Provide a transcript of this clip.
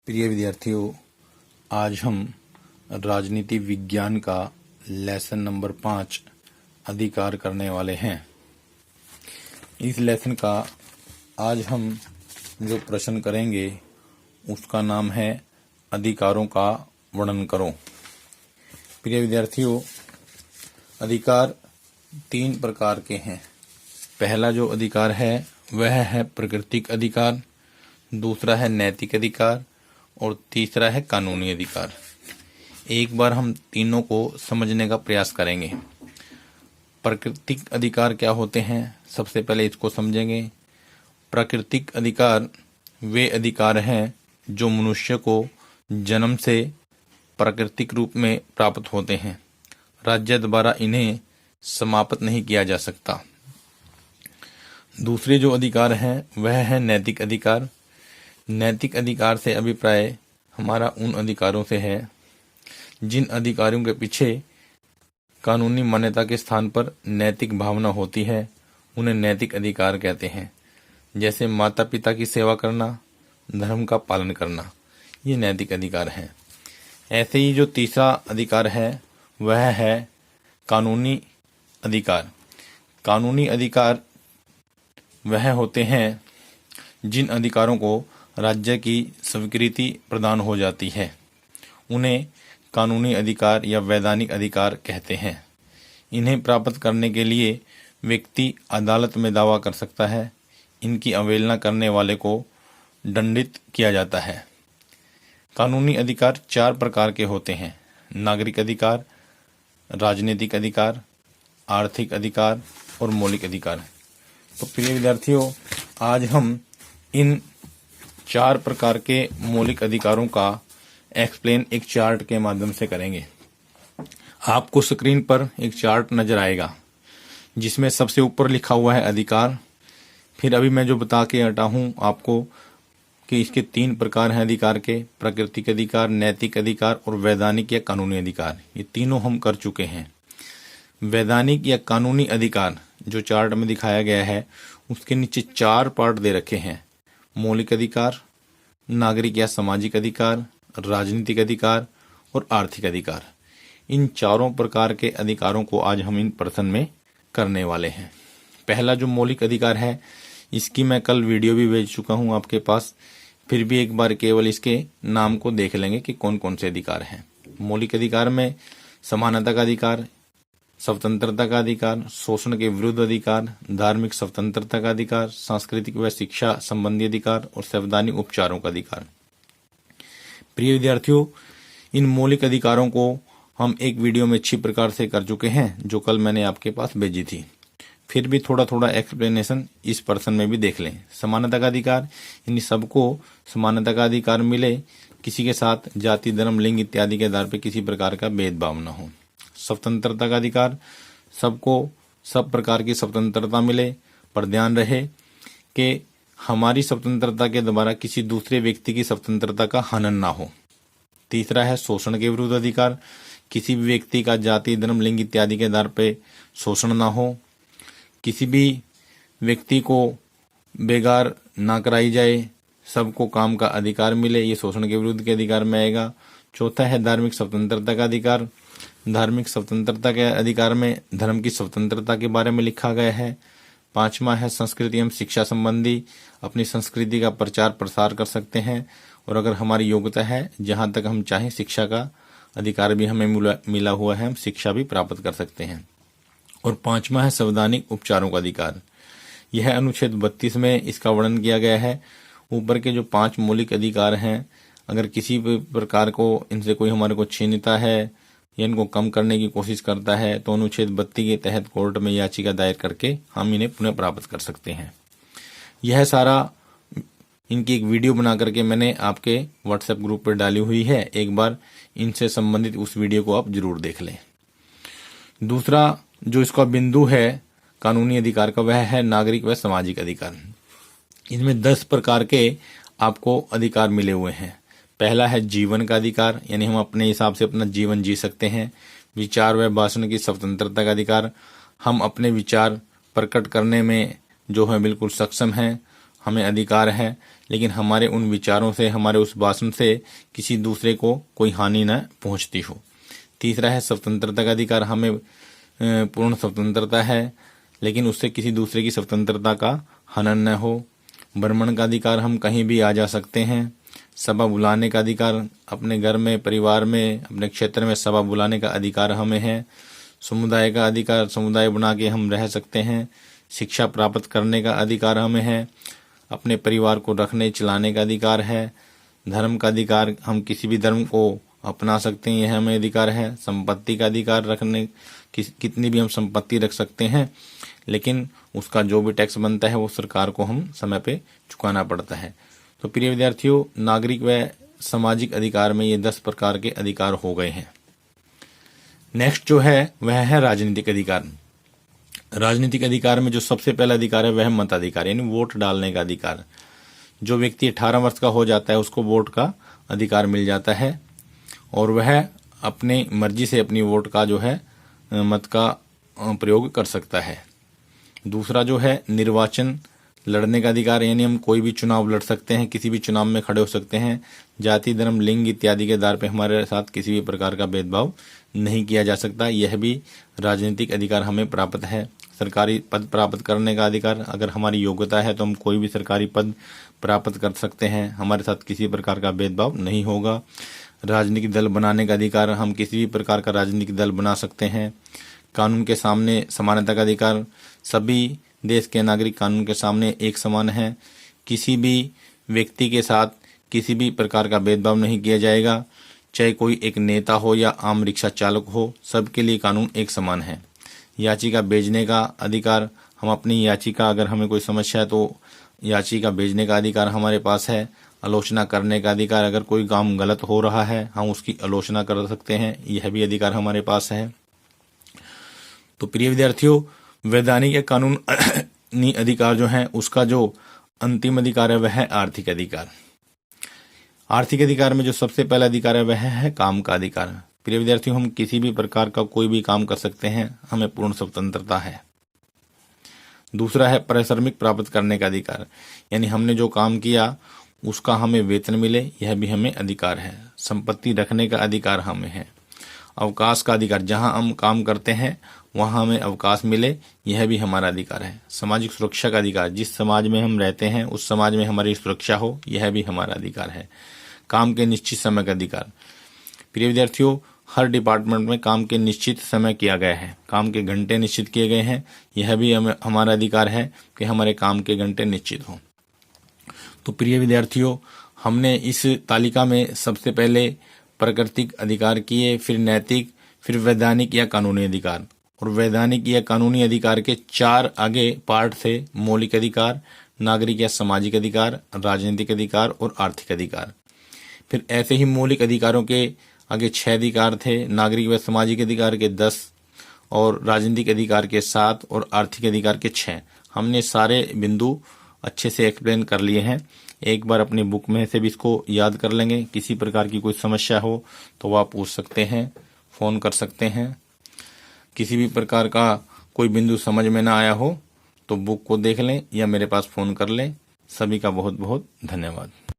प्रिय विद्यार्थियों, आज हम राजनीति विज्ञान का लेसन नंबर 5 अधिकार करने वाले हैं। इस लेसन का आज हम जो प्रश्न करेंगे उसका नाम है अधिकारों का वर्णन करो। प्रिय विद्यार्थियों, अधिकार 3 प्रकार के हैं। पहला जो अधिकार है वह है प्राकृतिक अधिकार, दूसरा है नैतिक अधिकार और तीसरा है कानूनी अधिकार। एक बार हम तीनों को समझने का प्रयास करेंगे। प्राकृतिक अधिकार क्या होते हैं, सबसे पहले इसको समझेंगे। प्राकृतिक अधिकार वे अधिकार हैं जो मनुष्य को जन्म से प्राकृतिक रूप में प्राप्त होते हैं। राज्य द्वारा इन्हें समाप्त नहीं किया जा सकता। दूसरे जो अधिकार हैं वह है नैतिक अधिकार। नैतिक अधिकार से अभिप्राय हमारा उन अधिकारों से है जिन अधिकारों के पीछे कानूनी मान्यता के स्थान पर नैतिक भावना होती है, उन्हें नैतिक अधिकार कहते हैं। जैसे माता पिता की सेवा करना, धर्म का पालन करना, ये नैतिक अधिकार हैं। ऐसे ही जो तीसरा अधिकार है वह है कानूनी अधिकार। कानूनी अधिकार वह होते हैं जिन अधिकारों को राज्य की स्वीकृति प्रदान हो जाती है, उन्हें कानूनी अधिकार या वैधानिक अधिकार कहते हैं। इन्हें प्राप्त करने के लिए व्यक्ति अदालत में दावा कर सकता है। इनकी अवहेलना करने वाले को दंडित किया जाता है। कानूनी अधिकार 4 प्रकार के होते हैं: नागरिक अधिकार, राजनीतिक अधिकार, आर्थिक अधिकार और मौलिक अधिकार। तो प्रिय विद्यार्थियों, आज हम इन 4 प्रकार के मौलिक अधिकारों का एक्सप्लेन एक चार्ट के माध्यम से करेंगे। आपको स्क्रीन पर एक चार्ट नजर आएगा जिसमें सबसे ऊपर लिखा हुआ है अधिकार। फिर अभी मैं जो बता के हटा हूं आपको कि इसके 3 प्रकार हैं अधिकार के: प्राकृतिक अधिकार, नैतिक अधिकार और वैधानिक या कानूनी अधिकार। ये तीनों हम कर चुके हैं। वैधानिक या कानूनी अधिकार जो चार्ट में दिखाया गया है उसके नीचे 4 पार्ट दे रखे हैं: मौलिक अधिकार, नागरिक या सामाजिक अधिकार, राजनीतिक अधिकार और आर्थिक अधिकार। इन चारों प्रकार के अधिकारों को आज हम इन प्रश्न में करने वाले हैं। पहला जो मौलिक अधिकार है, इसकी मैं कल वीडियो भी भेज चुका हूं आपके पास। फिर भी एक बार केवल इसके नाम को देख लेंगे कि कौन कौन से अधिकार हैं। मौलिक अधिकार में समानता का अधिकार, स्वतंत्रता का अधिकार, शोषण के विरुद्ध अधिकार, धार्मिक स्वतंत्रता का अधिकार, सांस्कृतिक व शिक्षा संबंधी अधिकार और संवैधानिक उपचारों का अधिकार। प्रिय विद्यार्थियों, इन मौलिक अधिकारों को हम एक वीडियो में अच्छी प्रकार से कर चुके हैं जो कल मैंने आपके पास भेजी थी। फिर भी थोड़ा थोड़ा एक्सप्लेनेशन इस पर्सन में भी देख लें। समानता का अधिकार, यानी सबको समानता का अधिकार मिले, किसी के साथ जाति, धर्म, लिंग इत्यादि के आधार पर किसी प्रकार का भेदभाव न हो। स्वतंत्रता का अधिकार, सबको सब प्रकार की स्वतंत्रता मिले, पर ध्यान रहे कि हमारी स्वतंत्रता के द्वारा किसी दूसरे व्यक्ति की स्वतंत्रता का हनन ना हो। तीसरा है शोषण के विरुद्ध अधिकार, किसी भी व्यक्ति का जाति, धर्म, लिंग इत्यादि के आधार पर शोषण ना हो। किसी भी व्यक्ति को बेगार ना कराई जाए, सबको काम का अधिकार मिले, ये शोषण के विरुद्ध के अधिकार में आएगा। चौथा है धार्मिक स्वतंत्रता का अधिकार। धार्मिक स्वतंत्रता के अधिकार में धर्म की स्वतंत्रता के बारे में लिखा गया है। 5वां है संस्कृति एवं शिक्षा संबंधी, अपनी संस्कृति का प्रचार प्रसार कर सकते हैं और अगर हमारी योग्यता है, जहां तक हम चाहें, शिक्षा का अधिकार भी हमें मिला हुआ है, हम शिक्षा भी प्राप्त कर सकते हैं। और 5वां है संवैधानिक उपचारों का अधिकार। यह अनुच्छेद 32 में इसका वर्णन किया गया है। ऊपर के जो 5 मौलिक अधिकार हैं, अगर किसी भी प्रकार को इनसे कोई हमारे को छीनता है या इनको कम करने की कोशिश करता है तो अनुच्छेद 32 के तहत कोर्ट में याचिका दायर करके हम इन्हें पुनः प्राप्त कर सकते हैं। यह सारा इनकी एक वीडियो बना करके मैंने आपके व्हाट्सएप ग्रुप पर डाली हुई है। एक बार इनसे संबंधित उस वीडियो को आप जरूर देख लें। दूसरा जो इसका बिंदु है कानूनी अधिकार का, वह है नागरिक व सामाजिक अधिकार। इनमें 10 प्रकार के आपको अधिकार मिले हुए हैं। पहला है जीवन का अधिकार, यानी हम अपने हिसाब से अपना जीवन जी सकते हैं। विचार व भाषण की स्वतंत्रता का अधिकार, हम अपने विचार प्रकट करने में जो है बिल्कुल सक्षम हैं। हमें अधिकार है, लेकिन हमारे उन विचारों से, हमारे उस भाषण से किसी दूसरे को कोई हानि न पहुंचती हो। तीसरा है स्वतंत्रता का अधिकार। हमें पूर्ण स्वतंत्रता है, लेकिन उससे किसी दूसरे की स्वतंत्रता का हनन न हो। भ्रमण का अधिकार, हम कहीं भी आ जा सकते हैं। सभा बुलाने का अधिकार, अपने घर में, परिवार में, अपने क्षेत्र में सभा बुलाने का अधिकार हमें है। समुदाय का अधिकार, समुदाय बना के हम रह सकते हैं। शिक्षा प्राप्त करने का अधिकार हमें है। अपने परिवार को रखने चलाने का अधिकार है। धर्म का अधिकार, हम किसी भी धर्म को अपना सकते हैं, यह हमें अधिकार है। संपत्ति का अधिकार, रखने कितनी भी हम संपत्ति रख सकते हैं, लेकिन उसका जो भी टैक्स बनता है वो सरकार को हम समय पे चुकाना पड़ता है। तो प्रिय विद्यार्थियों, नागरिक व सामाजिक अधिकार में ये 10 प्रकार के अधिकार हो गए हैं। नेक्स्ट जो है वह है राजनीतिक अधिकार। राजनीतिक अधिकार में जो सबसे पहला अधिकार है वह मताधिकार, यानी वोट डालने का अधिकार। जो व्यक्ति 18 वर्ष का हो जाता है उसको वोट का अधिकार मिल जाता है, और वह अपनी मर्जी से अपनी वोट का जो है मत का प्रयोग कर सकता है। दूसरा जो है निर्वाचन लड़ने का अधिकार, यानी हम कोई भी चुनाव लड़ सकते हैं, किसी भी चुनाव में खड़े हो सकते हैं। जाति, धर्म, लिंग इत्यादि के आधार पर हमारे साथ किसी भी प्रकार का भेदभाव नहीं किया जा सकता। यह भी राजनीतिक अधिकार हमें प्राप्त है। सरकारी पद प्राप्त करने का अधिकार, अगर हमारी योग्यता है तो हम कोई भी सरकारी पद प्राप्त कर सकते हैं, हमारे साथ किसी प्रकार का भेदभाव नहीं होगा। राजनीतिक दल बनाने का अधिकार, हम किसी भी प्रकार का राजनीतिक दल बना सकते हैं। कानून के सामने समानता का अधिकार, सभी देश के नागरिक कानून के सामने एक समान हैं। किसी भी व्यक्ति के साथ किसी भी प्रकार का भेदभाव नहीं किया जाएगा, चाहे कोई एक नेता हो या आम रिक्शा चालक हो, सबके लिए कानून एक समान है। याचिका भेजने का अधिकार, हम अपनी याचिका, अगर हमें कोई समस्या है तो याचिका भेजने का अधिकार हमारे पास है। आलोचना करने का अधिकार, अगर कोई काम गलत हो रहा है हम उसकी आलोचना कर सकते हैं, यह भी अधिकार हमारे पास है। तो प्रिय विद्यार्थियों, वैधानिक या कानूनी अधिकार जो है उसका जो अंतिम अधिकार है वह है आर्थिक अधिकार। आर्थिक अधिकार में जो सबसे पहला अधिकार है वह है काम का अधिकार। प्रिय विद्यार्थियों, हम किसी भी प्रकार का कोई भी काम कर सकते हैं, हमें पूर्ण स्वतंत्रता है। दूसरा है पारिश्रमिक प्राप्त करने का अधिकार, यानी हमने जो काम किया उसका हमें वेतन मिले, यह भी हमें अधिकार है। संपत्ति रखने का अधिकार हमें है। अवकाश का अधिकार, जहां हम काम करते हैं वहां हमें अवकाश मिले, यह भी हमारा अधिकार है। सामाजिक सुरक्षा का अधिकार, जिस समाज में हम रहते हैं उस समाज में हमारी सुरक्षा हो, यह भी हमारा अधिकार है। काम के निश्चित समय का अधिकार, प्रिय विद्यार्थियों, हर डिपार्टमेंट में काम के निश्चित समय किया गया है, काम के घंटे निश्चित किए गए हैं, यह भी हमारा अधिकार है कि हमारे काम के घंटे निश्चित हों। तो प्रिय विद्यार्थियों, हमने इस तालिका में सबसे पहले प्राकृतिक अधिकार किए, फिर नैतिक, फिर वैधानिक या कानूनी अधिकार, और वैधानिक या कानूनी अधिकार के 4 आगे पार्ट थे: मौलिक अधिकार, नागरिक या सामाजिक अधिकार, राजनीतिक अधिकार और आर्थिक अधिकार। फिर ऐसे ही मौलिक अधिकारों के आगे 6 अधिकार थे, नागरिक व सामाजिक अधिकार के 10 और राजनीतिक अधिकार के 7 और आर्थिक अधिकार के 6। हमने सारे बिंदु अच्छे से एक्सप्लेन कर लिए हैं। एक बार अपनी बुक में से भी इसको याद कर लेंगे। किसी प्रकार की कोई समस्या हो तो आप पूछ सकते हैं, फ़ोन कर सकते हैं। किसी भी प्रकार का कोई बिंदु समझ में ना आया हो तो बुक को देख लें या मेरे पास फ़ोन कर लें। सभी का बहुत बहुत धन्यवाद।